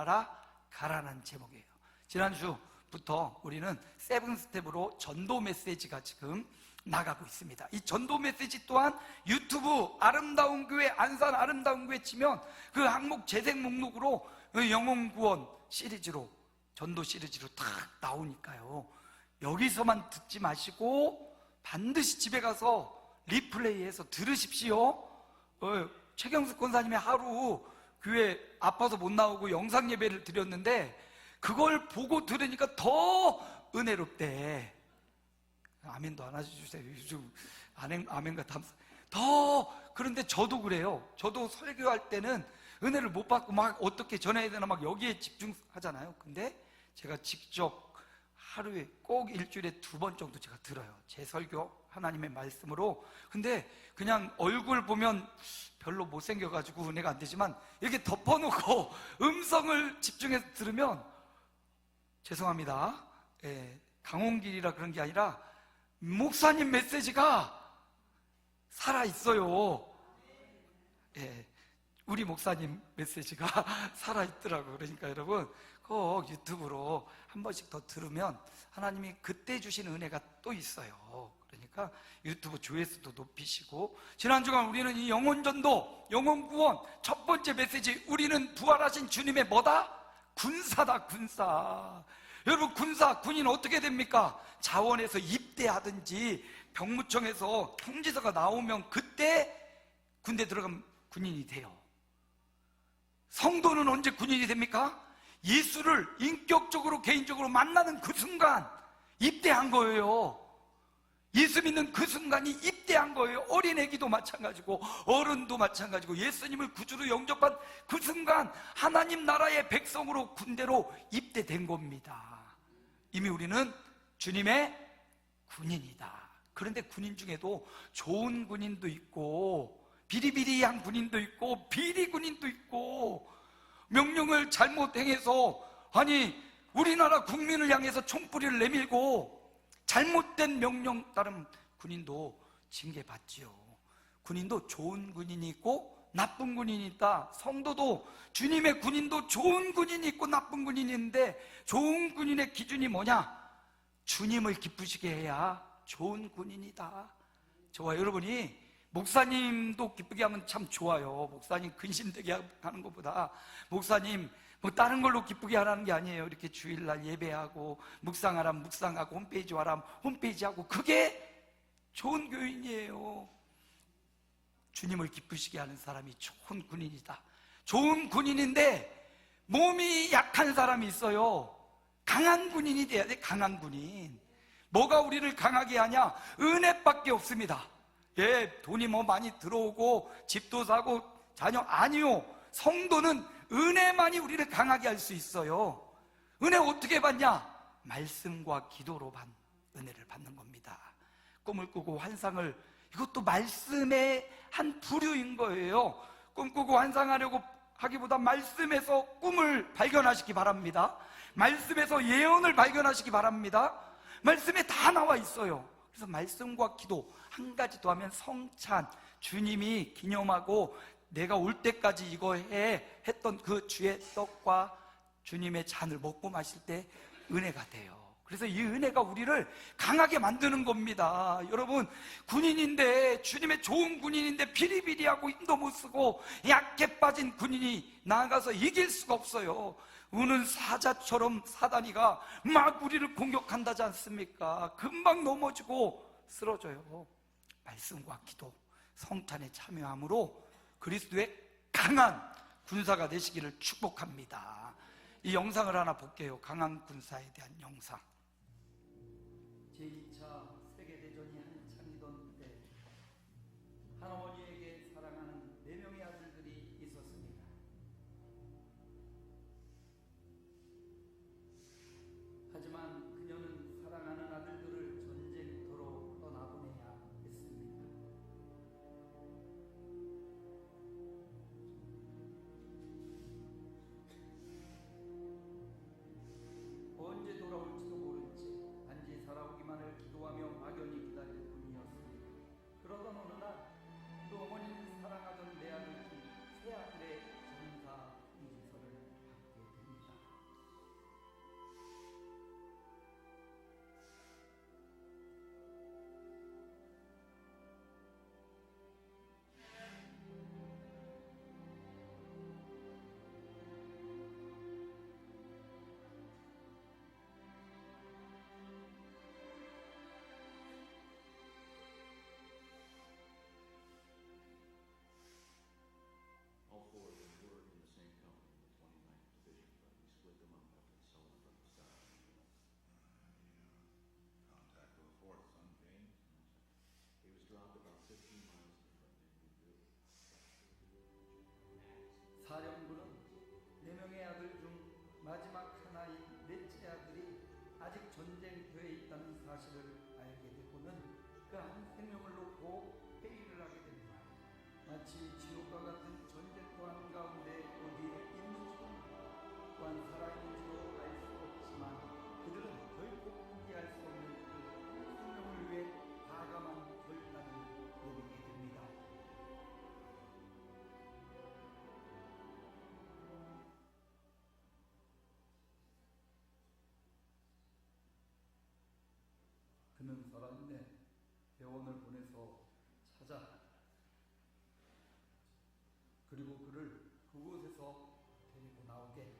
나라 가라는 제목이에요. 지난주부터 우리는 세븐 스텝으로 전도 메시지가 지금 나가고 있습니다. 이 전도 메시지 또한 유튜브 아름다운 교회, 안산 아름다운 교회 치면 그 항목 재생 목록으로 영혼 구원 시리즈로, 전도 시리즈로 다 나오니까요. 여기서만 듣지 마시고 반드시 집에 가서 리플레이해서 들으십시오. 최경숙 권사님이 하루 교회 아파서 못 나오고 영상 예배를 드렸는데 그걸 보고 들으니까 더 은혜롭대. 아멘도 안 해주세요. 요즘 아멘과 담사 더. 그런데 저도 그래요. 저도 설교할 때는 은혜를 못 받고 막 어떻게 전해야 되나 막 여기에 집중하잖아요. 근데 제가 직접 하루에 꼭 일주일에 2번 정도 제가 들어요. 제 설교 하나님의 말씀으로. 근데 그냥 얼굴 보면 별로 못생겨가지고 은혜가 안 되지만 이렇게 덮어놓고 음성을 집중해서 들으면, 죄송합니다, 강홍길이라 그런 게 아니라 목사님 메시지가 살아있어요. 우리 목사님 메시지가 살아있더라고요. 그러니까 여러분 꼭 유튜브로 한 번씩 더 들으면 하나님이 그때 주신 은혜가 또 있어요. 그러니까 유튜브 조회수도 높이시고. 지난 주간 우리는 이 영혼전도, 영혼구원 첫 번째 메시지, 우리는 부활하신 주님의 뭐다? 군사다, 군사. 여러분 군사, 군인 어떻게 됩니까? 자원에서 입대하든지 병무청에서 통지서가 나오면 그때 군대 들어가면 군인이 돼요. 성도는 언제 군인이 됩니까? 예수를 인격적으로 개인적으로 만나는 그 순간 입대한 거예요. 예수 믿는 그 순간이 입대한 거예요. 어린애기도 마찬가지고 어른도 마찬가지고 예수님을 구주로 영접한 그 순간 하나님 나라의 백성으로, 군대로 입대된 겁니다. 이미 우리는 주님의 군인이다. 그런데 군인 중에도 좋은 군인도 있고 비리비리한 군인도 있고 비리 군인도 있고, 명령을 잘못 행해서, 아니 우리나라 국민을 향해서 총뿌리를 내밀고 잘못된 명령 따른 군인도 징계받지요. 군인도 좋은 군인이 있고 나쁜 군인이 있다. 성도도 주님의 군인도 좋은 군인이 있고 나쁜 군인이 있는데, 좋은 군인의 기준이 뭐냐? 주님을 기쁘시게 해야 좋은 군인이다. 저와 여러분이 목사님도 기쁘게 하면 참 좋아요. 목사님 근심되게 하는 것보다 목사님 뭐 다른 걸로 기쁘게 하라는 게 아니에요. 이렇게 주일날 예배하고 묵상하라면 묵상하고 홈페이지 와라면 홈페이지 하고, 그게 좋은 교인이에요. 주님을 기쁘시게 하는 사람이 좋은 군인이다. 좋은 군인인데 몸이 약한 사람이 있어요. 강한 군인이 돼야 돼. 강한 군인. 뭐가 우리를 강하게 하냐? 은혜밖에 없습니다. 돈이 뭐 많이 들어오고 집도 사고 자녀, 아니요. 성도는 은혜만이 우리를 강하게 할 수 있어요. 은혜 어떻게 받냐? 말씀과 기도로 은혜를 받는 겁니다. 꿈을 꾸고 환상을, 이것도 말씀의 한 부류인 거예요. 꿈꾸고 환상하려고 하기보다 말씀에서 꿈을 발견하시기 바랍니다. 말씀에서 예언을 발견하시기 바랍니다. 말씀에 다 나와 있어요. 그래서 말씀과 기도 한 가지 더 하면 성찬, 주님이 기념하고 내가 올 때까지 이거 했던 그 주의 떡과 주님의 잔을 먹고 마실 때 은혜가 돼요. 그래서 이 은혜가 우리를 강하게 만드는 겁니다. 여러분, 군인인데, 주님의 좋은 군인인데 비리비리하고 힘도 못 쓰고 약해 빠진 군인이 나아가서 이길 수가 없어요. 우는 사자처럼 사단이가 막 우리를 공격한다지 않습니까? 금방 넘어지고 쓰러져요. 말씀과 기도, 성찬에 참여함으로 그리스도의 강한 군사가 되시기를 축복합니다. 이 영상을 하나 볼게요. 강한 군사에 대한 영상. 제2차 세계대전이 한창이던 때 한 어머니에게 사랑하는 4명의 아들들이 있었습니다. 하지만 그녀는 사랑하는 아들들을 전쟁터로 떠나보내야 했습니다. 언제 돌아올지도 모른 채 단지 살아오기만을 기도하며 막연히 기다릴 뿐이었습니다. 그러던 어느 날 또 전쟁터에 있다는 사실을 알게 되고는 그 한 생명을 놓고 회의를 하게 됩니다. 마치 지옥과 같은 전쟁터 한가운데 어디에 있는지도 또한 살아있는지도 알 수 없지만 그들은 결코 포기할 수 없는 그 생명을 위해 과감한 결단을 내리게 됩니다. 그는 살았네. 대원을 보내서 찾아 그리고 그를 그곳에서 데리고 나오게.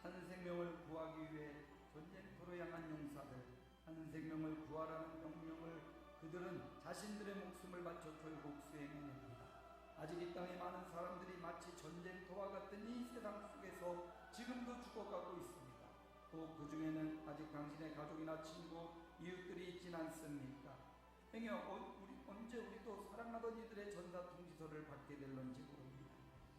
한 생명을 구하기 위해 전쟁터로 향한 용사들, 한 생명을 구하라는 명령을 그들은 자신들의 목숨을 바쳐 결국 수행해냅니다. 아직 이 땅에 많은 사람들이 마치 전쟁터와 같은 이 세상 속에서 지금도 죽어가고 있습니다. 또 그 중에는 아직 당신의 가족이나 친구, 이웃들이 있진 않습니까? 행여 언제 우리도 사랑하던 이들의 전사 통지서를 받게 될런지 모릅니다.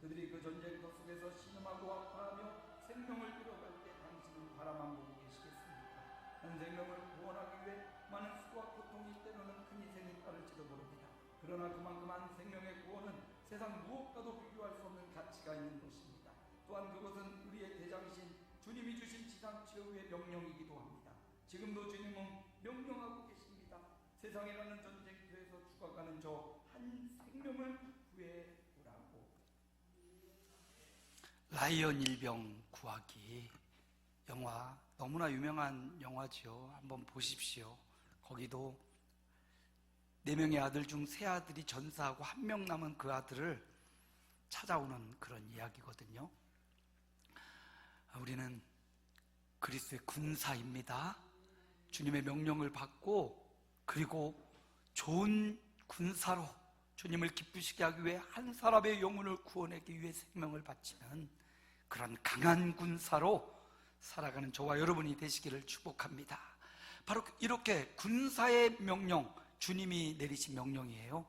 그들이 그 전쟁터 속에서 신음하고 아파하며 생명을 잃어갈 때 당신은 바라만 보고 계시겠습니까? 한 생명을 구원하기 위해 많은 수고와 고통이 때로는 큰 희생이 따를지도 모릅니다. 그러나 그만큼 한 생명의 구원은 세상 무엇과도 비교할 수 없는 가치가 있는 것입니다. 또한 그것은 우리의 대장이신 주님이 주신 지상 최후의 명령이기도 합니다. 지금도 주님은 명령하고 계십니다. 세상이라는 전쟁터에서 죽어가는 저 한 생명을 구해보라고. 라이언 일병 구하기 영화, 너무나 유명한 영화지요. 한번 보십시오. 거기도 4명의 아들 중 3아들이 전사하고 1명 남은 그 아들을 찾아오는 그런 이야기거든요. 우리는 그리스도의 군사입니다. 주님의 명령을 받고 그리고 좋은 군사로 주님을 기쁘시게 하기 위해 한 사람의 영혼을 구원하기 위해 생명을 바치는 그런 강한 군사로 살아가는 저와 여러분이 되시기를 축복합니다. 바로 이렇게 군사의 명령, 주님이 내리신 명령이에요.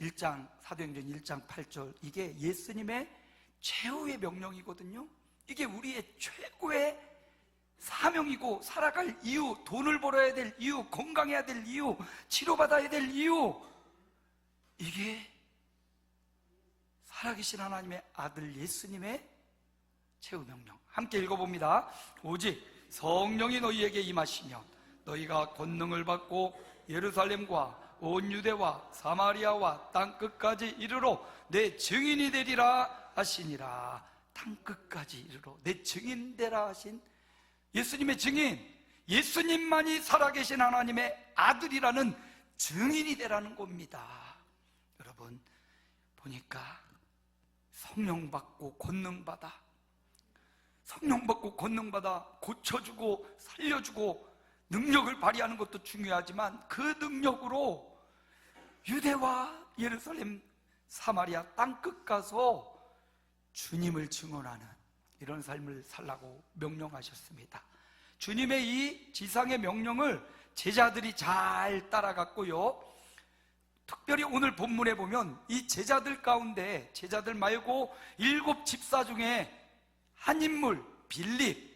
1장, 사도행전 1장 8절, 이게 예수님의 최후의 명령이거든요. 이게 우리의 최고의 사명이고, 살아갈 이유, 돈을 벌어야 될 이유, 건강해야 될 이유, 치료받아야 될 이유, 이게 살아계신 하나님의 아들 예수님의 최후 명령. 함께 읽어봅니다. 오직 성령이 너희에게 임하시면 너희가 권능을 받고 예루살렘과 온 유대와 사마리아와 땅끝까지 이르러 내 증인이 되리라 하시니라. 땅끝까지 이르러 내 증인 되라 하신 예수님의 증인, 예수님만이 살아계신 하나님의 아들이라는 증인이 되라는 겁니다. 여러분 보니까 성령 받고 권능 받아 고쳐주고 살려주고 능력을 발휘하는 것도 중요하지만 그 능력으로 유대와 예루살렘, 사마리아 땅끝 가서 주님을 증언하는 이런 삶을 살라고 명령하셨습니다. 주님의 이 지상의 명령을 제자들이 잘 따라갔고요. 특별히 오늘 본문에 보면 이 제자들 가운데, 제자들 말고 7 집사 중에 한 인물, 빌립,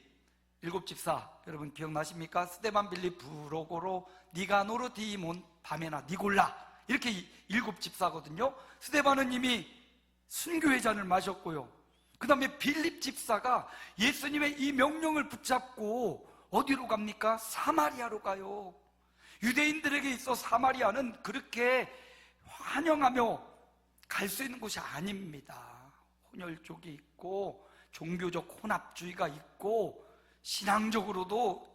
7 집사, 여러분 기억나십니까? 스데반, 빌립, 브로고로, 니가노르, 디몬, 바메나, 니골라, 이렇게 7 집사거든요. 스데반은 이미 순교의 잔을 마셨고요. 그 다음에 빌립 집사가 예수님의 이 명령을 붙잡고 어디로 갑니까? 사마리아로 가요. 유대인들에게 있어 사마리아는 그렇게 환영하며 갈 수 있는 곳이 아닙니다. 혼혈족이 있고 종교적 혼합주의가 있고 신앙적으로도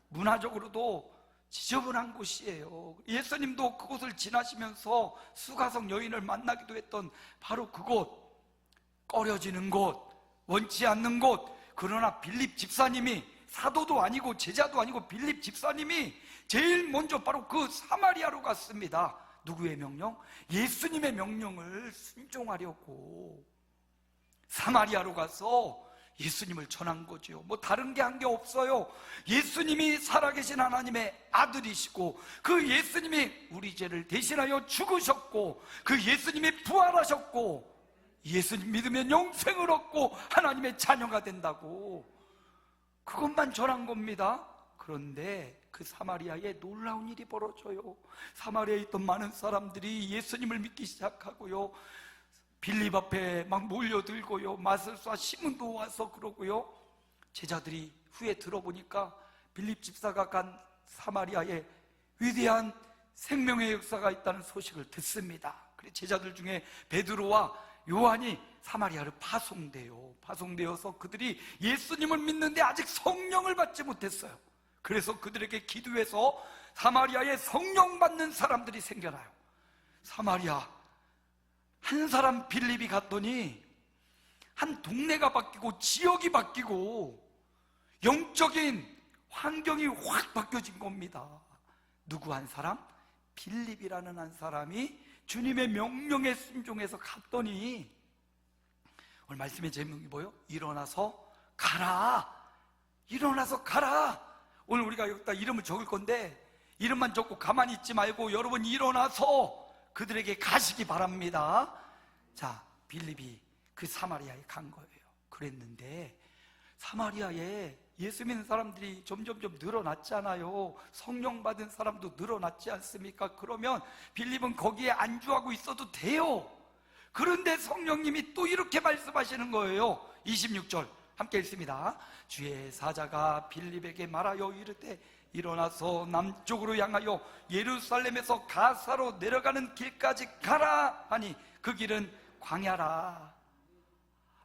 문화적으로도 지저분한 곳이에요. 예수님도 그곳을 지나시면서 수가성 여인을 만나기도 했던 바로 그곳, 꺼려지는 곳, 원치 않는 곳. 그러나 빌립 집사님이, 사도도 아니고 제자도 아니고 빌립 집사님이 제일 먼저 바로 그 사마리아로 갔습니다. 누구의 명령? 예수님의 명령을 순종하려고 사마리아로 가서 예수님을 전한 거죠. 뭐 다른 게 한 게 없어요. 예수님이 살아계신 하나님의 아들이시고, 그 예수님이 우리 죄를 대신하여 죽으셨고, 그 예수님이 부활하셨고, 예수님 믿으면 영생을 얻고 하나님의 자녀가 된다고, 그것만 전한 겁니다. 그런데 그 사마리아에 놀라운 일이 벌어져요. 사마리아에 있던 많은 사람들이 예수님을 믿기 시작하고요, 빌립 앞에 막 몰려들고요, 마술사 시몬도 와서 그러고요. 제자들이 후에 들어보니까 빌립 집사가 간 사마리아에 위대한 생명의 역사가 있다는 소식을 듣습니다. 그래서 제자들 중에 베드로와 요한이 사마리아를 파송되어서 그들이 예수님을 믿는데 아직 성령을 받지 못했어요. 그래서 그들에게 기도해서 사마리아에 성령 받는 사람들이 생겨나요. 사마리아 한 사람 빌립이 갔더니 한 동네가 바뀌고 지역이 바뀌고 영적인 환경이 확 바뀌어진 겁니다. 누구 한 사람? 빌립이라는 한 사람이 주님의 명령에 순종해서 갔더니, 오늘 말씀의 제목이 뭐예요? 일어나서 가라. 일어나서 가라. 오늘 우리가 여기다 이름을 적을 건데, 이름만 적고 가만히 있지 말고 여러분 일어나서 그들에게 가시기 바랍니다. 자, 빌립이 그 사마리아에 간 거예요. 그랬는데 사마리아에 예수 믿는 사람들이 점점점 늘어났잖아요. 성령 받은 사람도 늘어났지 않습니까? 그러면 빌립은 거기에 안주하고 있어도 돼요. 그런데 성령님이 또 이렇게 말씀하시는 거예요. 26절 함께 읽습니다. 주의 사자가 빌립에게 말하여 이르되 일어나서 남쪽으로 향하여 예루살렘에서 가사로 내려가는 길까지 가라 하니 그 길은 광야라.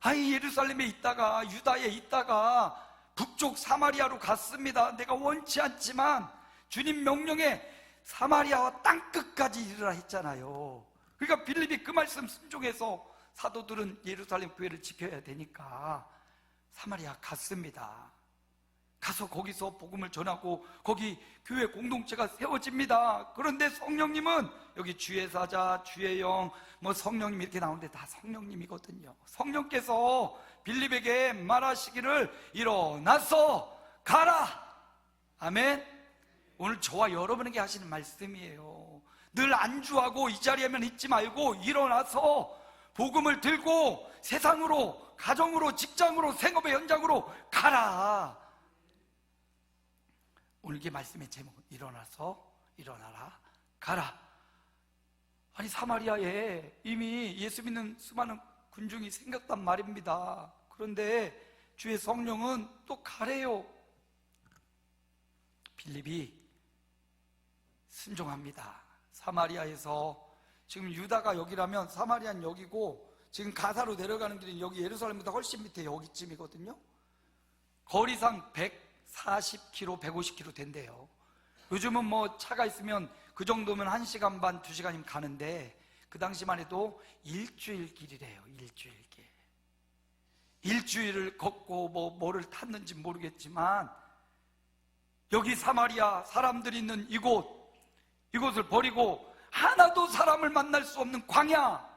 아이, 예루살렘에 있다가 유다에 있다가 북쪽 사마리아로 갔습니다. 내가 원치 않지만 주님 명령에 사마리아와 땅끝까지 이르라 했잖아요. 그러니까 빌립이 그 말씀 순종해서 사도들은 예루살렘 교회를 지켜야 되니까 사마리아 갔습니다. 가서 거기서 복음을 전하고 거기 교회 공동체가 세워집니다. 그런데 성령님은 여기 주의 사자, 주의 영, 뭐 성령님 이렇게 나오는데 다 성령님이거든요. 성령께서 빌립에게 말하시기를 일어나서 가라. 아멘. 오늘 저와 여러분에게 하시는 말씀이에요. 늘 안주하고 이 자리에만 있지 말고 일어나서 복음을 들고 세상으로, 가정으로, 직장으로, 생업의 현장으로 가라. 오늘 이 말씀의 제목은 일어나라 가라. 아니, 사마리아에 이미 예수 믿는 수많은 군중이 생겼단 말입니다. 그런데 주의 성령은 또 가래요. 빌립이 순종합니다. 사마리아에서, 지금 유다가 여기라면 사마리아는 여기고, 지금 가사로 내려가는 길은 여기 예루살렘보다 훨씬 밑에 여기쯤이거든요. 거리상 140km, 150km 된대요. 요즘은 뭐 차가 있으면 그 정도면 1시간 반, 2시간이면 가는데 그 당시만 해도 일주일 길이래요. 일주일 길. 일주일을 걷고 뭐를 탔는지 모르겠지만 여기 사마리아 사람들이 있는 이곳을 버리고 하나도 사람을 만날 수 없는 광야,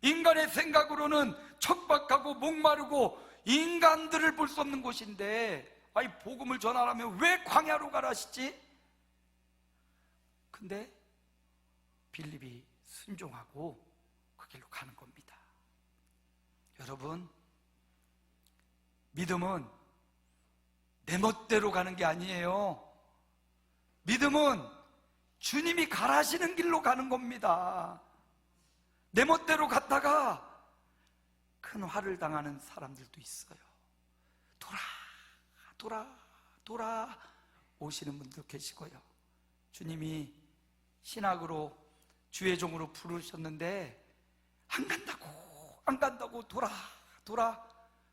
인간의 생각으로는 척박하고 목마르고 인간들을 볼 수 없는 곳인데, 아니, 복음을 전하라면 왜 광야로 가라 하시지? 근데 빌립이 순종하고 그 길로 가는 겁니다. 여러분, 믿음은 내 멋대로 가는 게 아니에요. 믿음은 주님이 가라시는 길로 가는 겁니다. 내 멋대로 갔다가 큰 화를 당하는 사람들도 있어요. 돌아 오시는 분도 계시고요. 주님이 신학으로 주의 종으로 부르셨는데 안 간다고 돌아.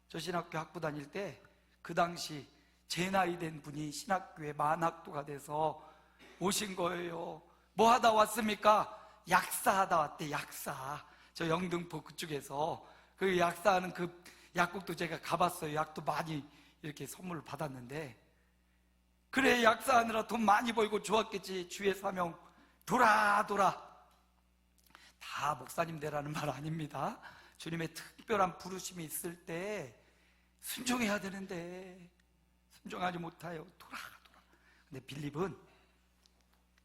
저 신학교 학부 다닐 때 그 당시 제 나이 된 분이 신학교에 만학도가 돼서 오신 거예요. 뭐 하다 왔습니까? 약사하다 왔대. 약사. 저 영등포 그쪽에서 그 약사하는 그 약국도 제가 가봤어요. 약도 많이 이렇게 선물을 받았는데, 그래, 약사하느라 돈 많이 벌고 좋았겠지. 주의 사명 돌아. 다 목사님 되라는 말 아닙니다. 주님의 특별한 부르심이 있을 때 순종해야 되는데 순종하지 못하여 돌아. 근데 빌립은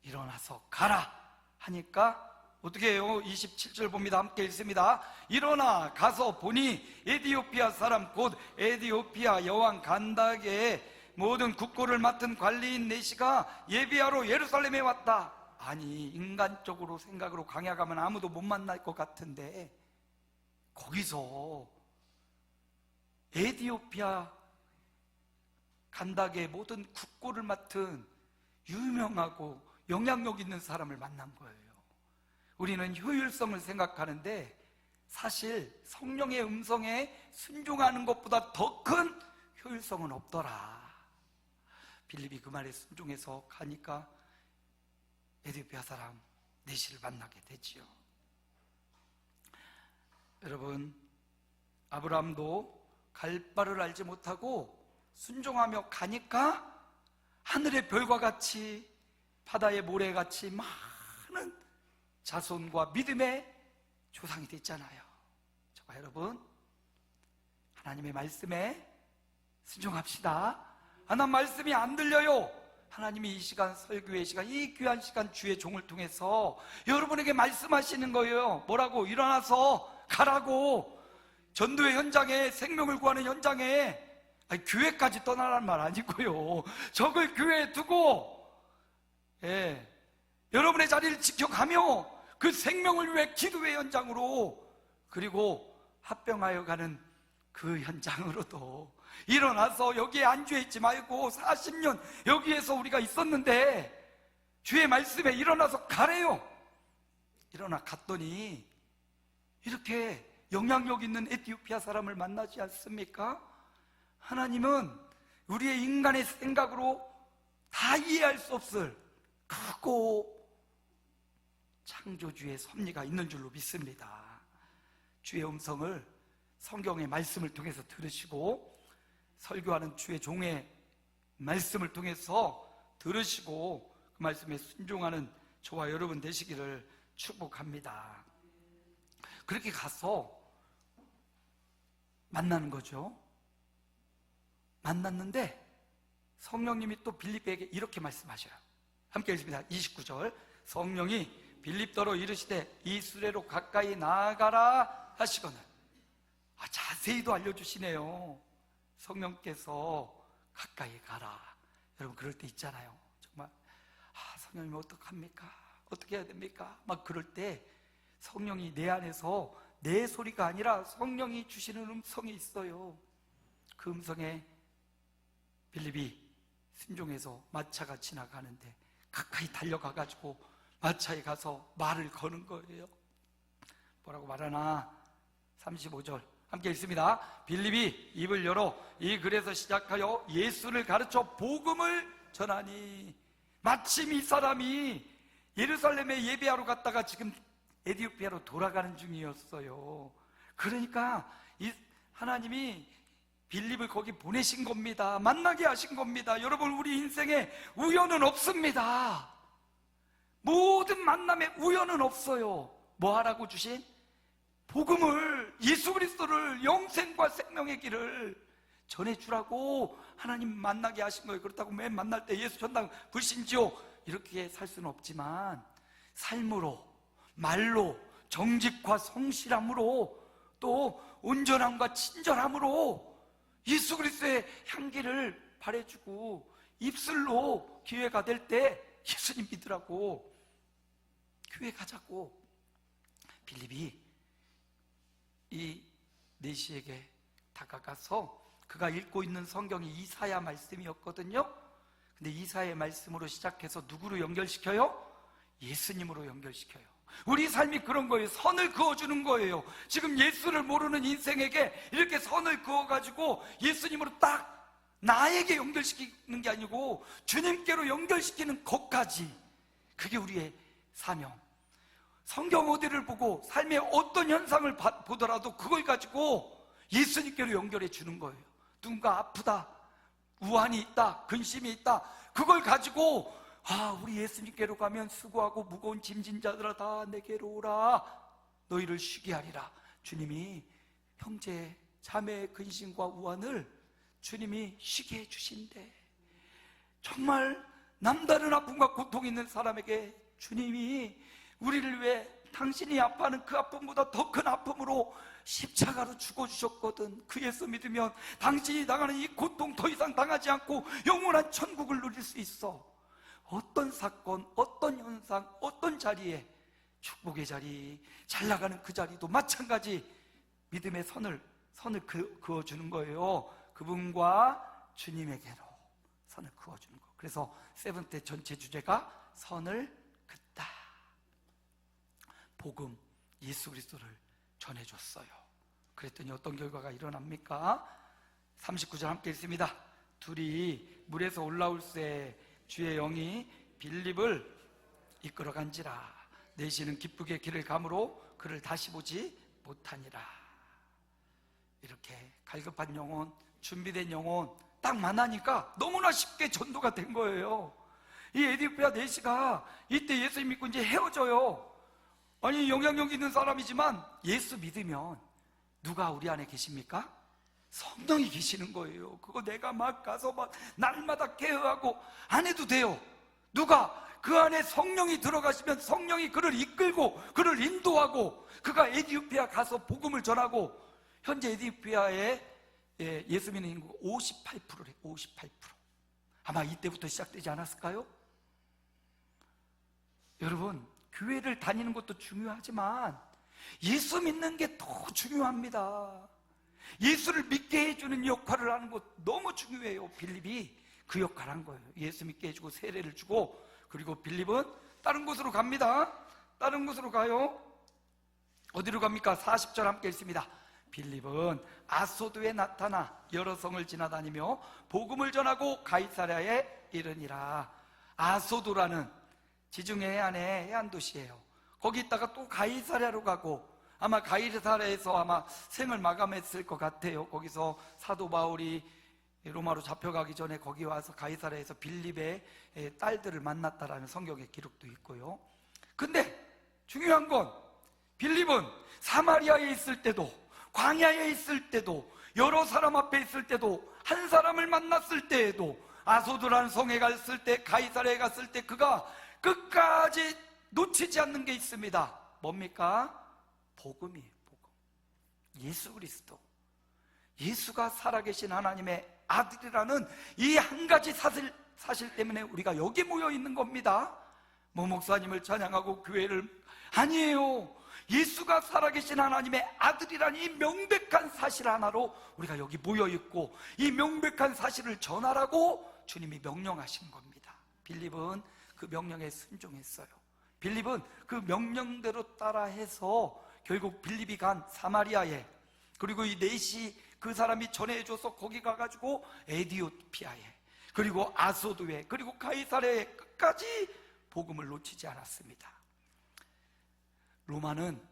일어나서 가라 하니까 어떻게 해요? 27절 봅니다. 함께 읽습니다. 일어나 가서 보니 에디오피아 사람 곧 에디오피아 여왕 간다게의 모든 국고를 맡은 관리인 네시가 예비하러 예루살렘에 왔다. 아니, 인간적으로 생각으로 광야 가면 아무도 못 만날 것 같은데 거기서 에디오피아 간다게의 모든 국고를 맡은 유명하고 영향력 있는 사람을 만난 거예요. 우리는 효율성을 생각하는데 사실 성령의 음성에 순종하는 것보다 더 큰 효율성은 없더라. 빌립이 그 말에 순종해서 가니까 에디오피아 사람 네시를 만나게 되지요. 여러분, 아브라함도 갈 바를 알지 못하고 순종하며 가니까 하늘의 별과 같이 바다의 모래같이 많은 자손과 믿음의 조상이 됐잖아요. 저와 여러분, 하나님의 말씀에 순종합시다. 하나님 말씀이 안 들려요. 하나님이 이 시간, 설교의 시간, 이 귀한 시간 주의 종을 통해서 여러분에게 말씀하시는 거예요. 뭐라고? 일어나서 가라고. 전도의 현장에, 생명을 구하는 현장에, 아니, 교회까지 떠나라는 말 아니고요. 적을 교회에 두고 여러분의 자리를 지켜가며 그 생명을 위해 기도의 현장으로, 그리고 합병하여 가는 그 현장으로도 일어나서 여기에 안주해 있지 말고 40년 여기에서 우리가 있었는데 주의 말씀에 일어나서 가래요. 일어나 갔더니 이렇게 영향력 있는 에티오피아 사람을 만나지 않습니까? 하나님은 우리의 인간의 생각으로 다 이해할 수 없을 크고 창조주의 섭리가 있는 줄로 믿습니다. 주의 음성을 성경의 말씀을 통해서 들으시고, 설교하는 주의 종의 말씀을 통해서 들으시고 그 말씀에 순종하는 저와 여러분 되시기를 축복합니다. 그렇게 가서 만나는 거죠. 만났는데 성령님이 또 빌립에게 이렇게 말씀하셔요. 함께 읽습니다. 29절. 성령이 빌립더러 이르시되 이 수레로 가까이 나아가라 하시거늘. 자세히도 알려주시네요. 성령께서 가까이 가라. 여러분, 그럴 때 있잖아요. 정말 성령님 어떡합니까? 어떻게 해야 됩니까? 막 그럴 때 성령이 내 안에서 내 소리가 아니라 성령이 주시는 음성이 있어요. 그 음성에 빌립이 순종해서 마차가 지나가는데 가까이 달려가가지고 마차에 가서 말을 거는 거예요. 뭐라고 말하나? 35절 함께 읽습니다. 빌립이 입을 열어 이 글에서 시작하여 예수를 가르쳐 복음을 전하니. 마침 이 사람이 예루살렘에 예배하러 갔다가 지금 에디오피아로 돌아가는 중이었어요. 그러니까 하나님이 빌립을 거기 보내신 겁니다. 만나게 하신 겁니다. 여러분, 우리 인생에 우연은 없습니다. 모든 만남에 우연은 없어요. 뭐 하라고 주신? 복음을, 예수 그리스도를, 영생과 생명의 길을 전해주라고 하나님 만나게 하신 거예요. 그렇다고 맨 만날 때 예수 전당 불신지요 이렇게 살 수는 없지만 삶으로, 말로, 정직과 성실함으로, 또 온전함과 친절함으로 예수 그리스도의 향기를 발해주고 입술로 기회가 될 때 예수님 믿으라고, 교회 가자고. 빌립이 이 네시에게 다가가서 그가 읽고 있는 성경이 이사야 말씀이었거든요. 근데 이사야의 말씀으로 시작해서 누구로 연결시켜요? 예수님으로 연결시켜요. 우리 삶이 그런 거예요. 선을 그어주는 거예요. 지금 예수를 모르는 인생에게 이렇게 선을 그어가지고 예수님으로 딱 나에게 연결시키는 게 아니고 주님께로 연결시키는 것까지, 그게 우리의 사명. 성경 어디를 보고 삶의 어떤 현상을 보더라도 그걸 가지고 예수님께로 연결해 주는 거예요. 누군가 아프다, 우환이 있다, 근심이 있다, 그걸 가지고 우리 예수님께로 가면 수고하고 무거운 짐진 자들아 다 내게로 오라, 너희를 쉬게 하리라. 주님이 형제 자매의 근심과 우환을 주님이 쉬게 해주신대. 정말 남다른 아픔과 고통이 있는 사람에게 주님이 우리를 위해 당신이 아파하는 그 아픔보다 더 큰 아픔으로 십자가로 죽어주셨거든. 그 예수 믿으면 당신이 당하는 이 고통 더 이상 당하지 않고 영원한 천국을 누릴 수 있어. 어떤 사건, 어떤 현상, 어떤 자리에, 축복의 자리, 잘 나가는 그 자리도 마찬가지 믿음의 선을 그어주는 거예요. 그분과 주님에게로 선을 그어주는 거. 그래서 세븐때 전체 주제가 선을 긋다. 복음, 예수 그리스도를 전해줬어요. 그랬더니 어떤 결과가 일어납니까? 39절 함께 읽습니다. 둘이 물에서 올라올 새 주의 영이 빌립을 이끌어 간지라. 내시는 기쁘게 길을 가므로 그를 다시 보지 못하니라. 이렇게 갈급한 영혼, 준비된 영혼 딱 만나니까 너무나 쉽게 전도가 된 거예요. 이 에디오피아 내시가 이때 예수 믿고 이제 헤어져요. 아니, 영향력 있는 사람이지만 예수 믿으면 누가 우리 안에 계십니까? 성령이 계시는 거예요. 그거 내가 막 가서 막 날마다 케어하고 안 해도 돼요. 누가? 그 안에 성령이 들어가시면 성령이 그를 이끌고 그를 인도하고 그가 에디오피아 가서 복음을 전하고, 현재 에디오피아의 예수 믿는 인구가 58%래. 58%. 아마 이때부터 시작되지 않았을까요? 여러분, 교회를 다니는 것도 중요하지만 예수 믿는 게 더 중요합니다. 예수를 믿게 해주는 역할을 하는 것 너무 중요해요. 빌립이 그 역할을 한 거예요. 예수 믿게 해주고 세례를 주고, 그리고 빌립은 다른 곳으로 갑니다. 다른 곳으로 가요. 어디로 갑니까? 40절 함께 읽습니다. 빌립은 아소도에 나타나 여러 성을 지나다니며 복음을 전하고 가이사랴에 이르니라. 아소도라는 지중해 해안의 해안 도시예요. 거기 있다가 또 가이사랴로 가고, 아마 가이사랴에서 아마 생을 마감했을 것 같아요. 거기서 사도 바울이 로마로 잡혀가기 전에 거기 와서 가이사랴에서 빌립의 딸들을 만났다라는 성경의 기록도 있고요. 근데 중요한 건 빌립은 사마리아에 있을 때도, 광야에 있을 때도, 여러 사람 앞에 있을 때도, 한 사람을 만났을 때에도, 아소도라는 성에 갔을 때, 가이사랴에 갔을 때 그가 끝까지 놓치지 않는 게 있습니다. 뭡니까? 복음이에요. 복음. 예수 그리스도, 예수가 살아계신 하나님의 아들이라는 이 한 가지 사실 때문에 우리가 여기 모여 있는 겁니다. 뭐 목사님을 찬양하고 교회를, 아니에요. 예수가 살아계신 하나님의 아들이라는 이 명백한 사실 하나로 우리가 여기 모여 있고, 이 명백한 사실을 전하라고 주님이 명령하신 겁니다. 빌립은 그 명령에 순종했어요. 빌립은 그 명령대로 따라해서 결국 빌립이 간 사마리아에, 그리고 이 넷이 그 사람이 전해줘서 거기 가가지고 에디오피아에, 그리고 아소도에, 그리고 가이사랴에 끝까지 복음을 놓치지 않았습니다. 로마는,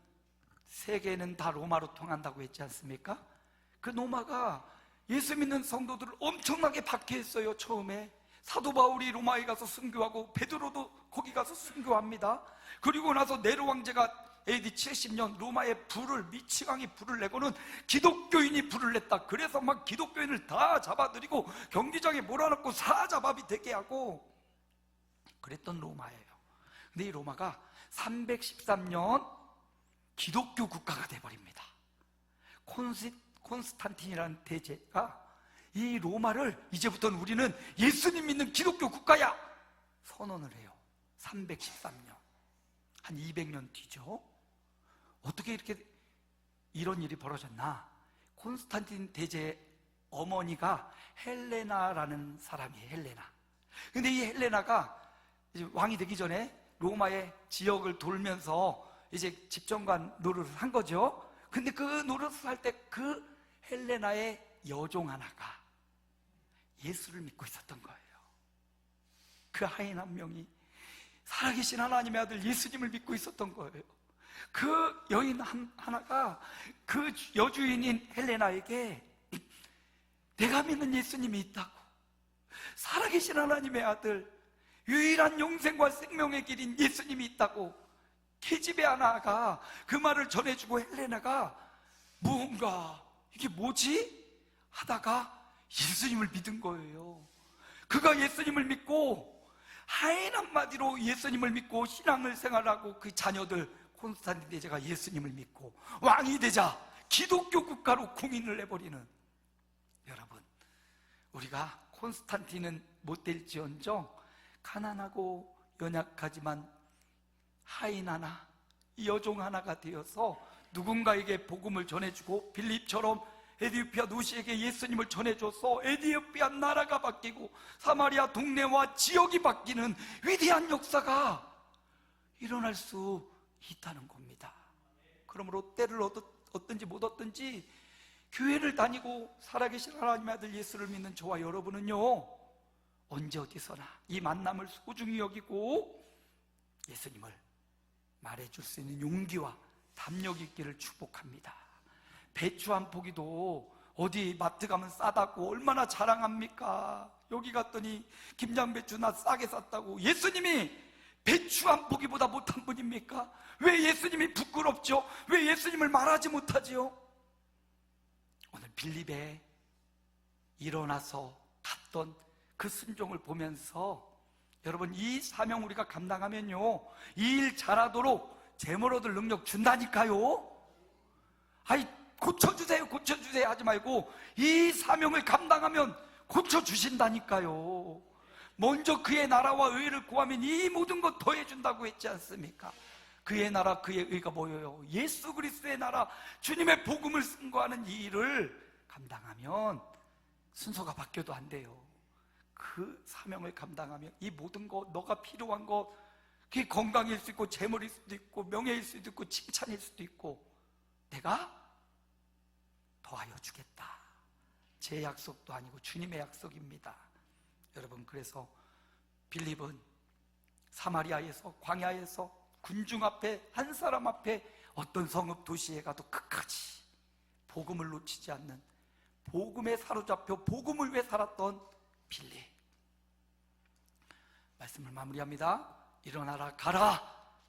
세계는 다 로마로 통한다고 했지 않습니까? 그 로마가 예수 믿는 성도들을 엄청나게 박해했어요. 처음에 사도 바울이 로마에 가서 순교하고 베드로도 거기 가서 순교합니다. 그리고 나서 네로 왕제가 AD 70년 로마에 미치광이 불을 내고는 기독교인이 불을 냈다. 그래서 막 기독교인을 다 잡아들이고 경기장에 몰아넣고 사자밥이 되게 하고 그랬던 로마예요. 근데 이 로마가 313년 기독교 국가가 돼버립니다. 콘스탄틴이라는 대제가 이 로마를 이제부터는 우리는 예수님 믿는 기독교 국가야 선언을 해요. 313년, 한 200년 뒤죠. 어떻게 이렇게 이런 일이 벌어졌나? 콘스탄틴 대제의 어머니가 헬레나라는 사람이에요. 헬레나. 근데 이 헬레나가 이제 왕이 되기 전에 로마의 지역을 돌면서 이제 집정관 노릇을 한 거죠. 근데 그 노릇을 할 때 그 헬레나의 여종 하나가 예수를 믿고 있었던 거예요. 그 하인 한 명이 살아계신 하나님의 아들 예수님을 믿고 있었던 거예요. 그 여인 하나가 그 여주인인 헬레나에게 내가 믿는 예수님이 있다고, 살아계신 하나님의 아들, 유일한 영생과 생명의 길인 예수님이 있다고 계집애 하나가 그 말을 전해주고, 헬레나가 무언가 이게 뭐지? 하다가 예수님을 믿은 거예요. 그가 예수님을 믿고 하인 한마디로 예수님을 믿고 신앙을 생활하고 그 자녀들 콘스탄틴 대제가 예수님을 믿고 왕이 되자 기독교 국가로 공인을 해버리는, 여러분, 우리가 콘스탄틴은 못될지언정 가난하고 연약하지만 하인 하나, 여종 하나가 되어서 누군가에게 복음을 전해주고 빌립처럼 에디오피아 노시에게 예수님을 전해줘서 에디오피아 나라가 바뀌고 사마리아 동네와 지역이 바뀌는 위대한 역사가 일어날 수 있다는 겁니다. 그러므로 때를 얻든지 못 얻든지 교회를 다니고 살아계신 하나님의 아들 예수를 믿는 저와 여러분은요, 언제 어디서나 이 만남을 소중히 여기고 예수님을 말해줄 수 있는 용기와 담력 있기를 축복합니다. 배추 한 포기도 어디 마트 가면 싸다고 얼마나 자랑합니까? 여기 갔더니 김장배추 나 싸게 샀다고. 예수님이 배추 한 포기보다 못한 분입니까? 왜 예수님이 부끄럽죠? 왜 예수님을 말하지 못하지요? 오늘 빌립에 일어나서 갔던 그 순종을 보면서 여러분, 이 사명 우리가 감당하면요, 이 일 잘하도록 재물 얻을 능력 준다니까요. 아이, 고쳐주세요 고쳐주세요 하지 말고 이 사명을 감당하면 고쳐주신다니까요. 먼저 그의 나라와 의를 구하면 이 모든 것 더해준다고 했지 않습니까? 그의 나라, 그의 의가 뭐예요? 예수 그리스도의 나라, 주님의 복음을 승거하는 이 일을 감당하면 순서가 바뀌어도 안 돼요. 그 사명을 감당하면 이 모든 것, 너가 필요한 것, 그게 건강일 수도 있고 재물일 수도 있고 명예일 수도 있고 칭찬일 수도 있고 내가 더하여 주겠다. 제 약속도 아니고 주님의 약속입니다. 여러분, 그래서 빌립은 사마리아에서, 광야에서, 군중 앞에, 한 사람 앞에, 어떤 성읍 도시에 가도 끝까지 복음을 놓치지 않는, 복음에 사로잡혀 복음을 위해 살았던 빌립. 말씀을 마무리합니다. 일어나라 가라,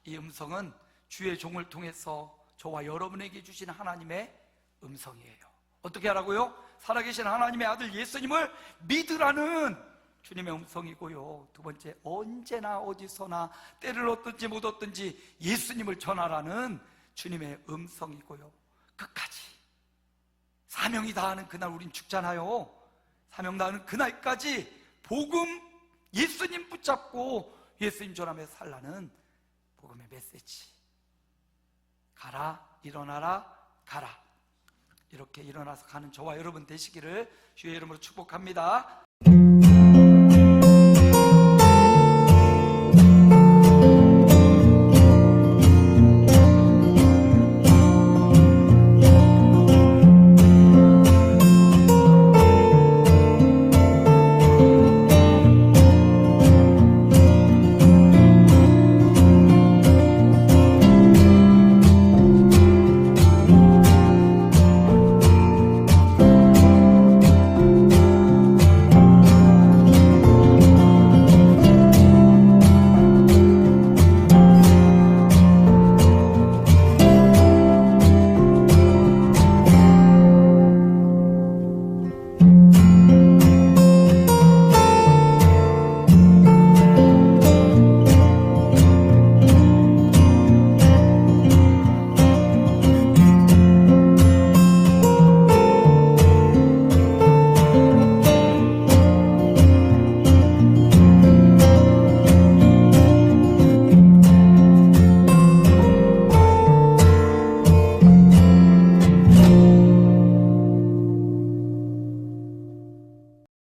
이 음성은 주의 종을 통해서 저와 여러분에게 주신 하나님의 음성이에요. 어떻게 하라고요? 살아계신 하나님의 아들 예수님을 믿으라는 주님의 음성이고요. 두 번째, 언제나 어디서나 때를 얻든지 못 얻든지 예수님을 전하라는 주님의 음성이고요. 끝까지 사명이 다하는 그날 우린 죽잖아요. 사명 다하는 그날까지 복음, 예수님 붙잡고 예수님 전하며 살라는 복음의 메시지. 가라, 일어나라, 가라. 이렇게 일어나서 가는 저와 여러분 되시기를 주의 이름으로 축복합니다.